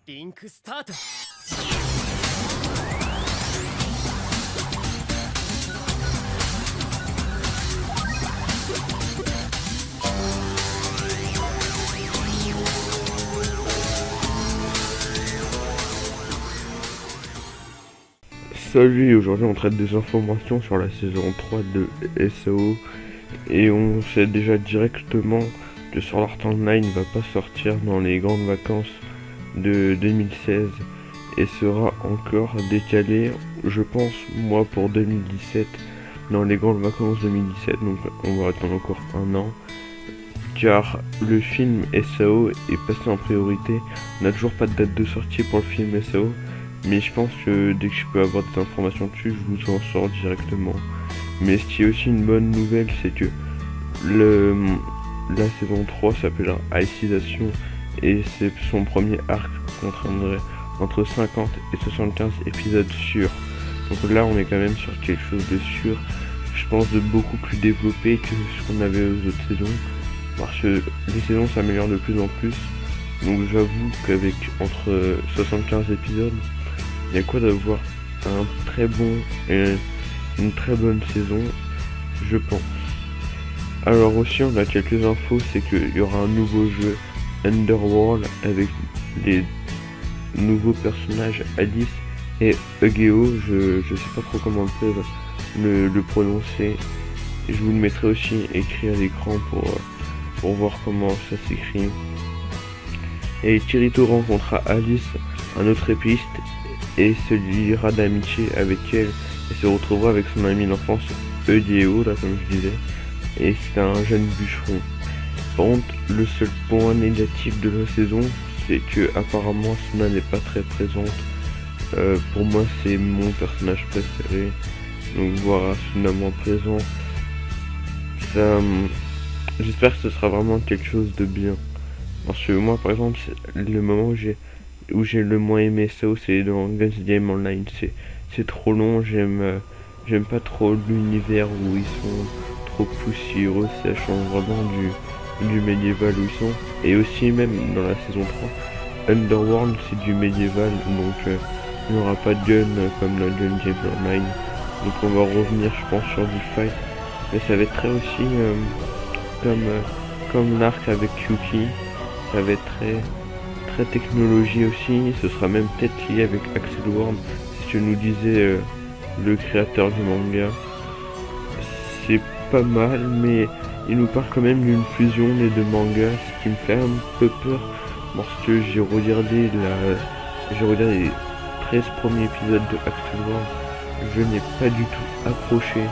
リンクスタート。Salut, aujourd'hui on traite des informations sur la saison 3 de SAO et on sait déjà directement que Sword Art Online va pas sortir dans les grandes vacances de 2016 et sera encore décalé, je pense moi, pour 2017, dans les grandes vacances 2017, donc on va attendre encore un an car le film SAO est passé en priorité. On n'a toujours pas de date de sortie pour le film SAO, mais je pense que dès que je peux avoir des informations dessus, je vous en sors directement. Mais ce qui est aussi une bonne nouvelle, c'est que la saison 3 s'appellera Alicization et c'est son premier arc qui contiendrait entre 50 et 75 épisodes sûrs. Donc là on est quand même sur quelque chose de sûr, je pense de beaucoup plus développé que ce qu'on avait aux autres saisons, parce que les saisons s'améliorent de plus en plus. Donc j'avoue qu'avec entre 75 épisodes, il y a quoi d'avoir un très bon et une très bonne saison, je pense. Alors aussi on a quelques infos, c'est qu'il y aura un nouveau jeu Underworld avec les nouveaux personnages Alice et Eugeo, je sais pas trop comment le prononcer. Je vous le mettrai aussi écrit à l'écran pour voir comment ça s'écrit. Et Kirito rencontrera Alice, un autre épiste, et se liera d'amitié avec elle et se retrouvera avec son ami d'enfance Eugeo, là comme je disais, et c'est un jeune bûcheron. Par contre, le seul point négatif de la saison, c'est que apparemment Suna n'est pas très présente. Pour moi c'est mon personnage préféré, donc voir Suna moins présent, ça, j'espère que ce sera vraiment quelque chose de bien. Parce que moi par exemple, le moment où j'ai le moins aimé SAO, c'est dans Guns Game Online. C'est trop long, j'aime pas trop l'univers où ils sont trop poussiéreux, ça change vraiment du médiéval où ils sont. Et aussi même dans la saison 3, Underworld c'est du médiéval, donc il n'y aura pas de gun comme dans Gun Game Online. Donc on va revenir je pense sur du fight, mais ça va être très aussi comme l'arc avec Yuki, ça va être très technologie aussi, ce sera même peut-être lié avec Axel World, c'est ce que nous disait le créateur du manga. C'est pas mal, mais il nous parle quand même d'une fusion des deux mangas, ce qui me fait un peu peur, parce que j'ai regardé les 13 premiers épisodes de Axel World, je n'ai pas du tout accroché.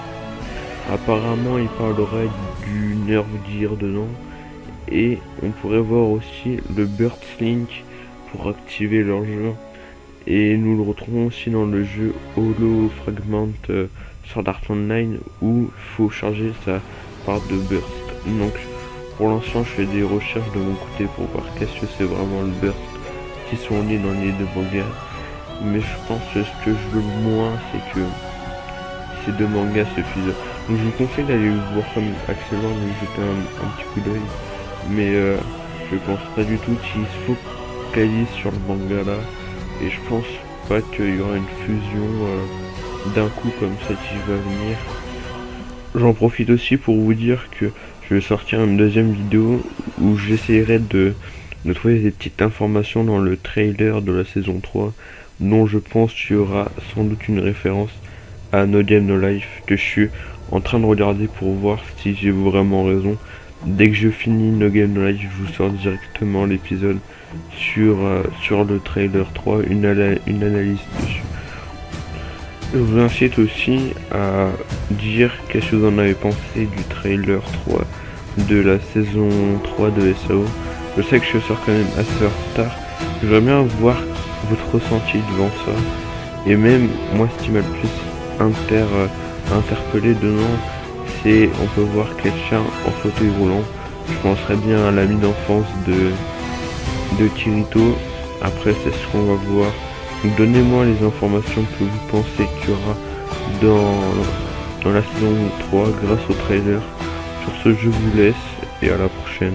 Apparemment il parlerait du Nerve Gear dedans, et on pourrait voir aussi le Burst Link pour activer leur jeu, et nous le retrouvons aussi dans le jeu Holo Fragment Sword Art Online où il faut charger sa part de burst. Donc pour l'instant je fais des recherches de mon côté pour voir qu'est-ce que c'est vraiment le burst qui sont liés dans les deux mangas, mais je pense que ce que je veux le moins c'est que ces deux mangas suffisent. Donc je vous conseille d'aller voir comme Axel World et jeter un petit coup d'œil, mais je pense pas du tout qu'il se focalise sur le manga là, et je pense pas qu'il y aura une fusion d'un coup comme ça qui va venir. J'en profite aussi pour vous dire que je vais sortir une deuxième vidéo où j'essaierai de trouver des petites informations dans le trailer de la saison 3, dont je pense qu'il y aura sans doute une référence à No Game No Life, que je suis en train de regarder pour voir si j'ai vraiment raison. Dès que je finis No Game No Life, je vous sors directement l'épisode sur le trailer 3, une analyse dessus. Je vous incite aussi à dire qu'est-ce que vous en avez pensé du trailer 3 de la saison 3 de SAO. Je sais que je sors quand même assez en retard, j'aimerais bien voir votre ressenti devant ça, et même moi ce qui m'a le plus interpellé dedans, c'est on peut voir quelqu'un en fauteuil roulant. Je penserais bien à l'ami d'enfance de Kirito. Après c'est ce qu'on va voir. Donc donnez-moi les informations que vous pensez qu'il y aura dans la saison 3 grâce au trailer. Sur ce je vous laisse et à la prochaine.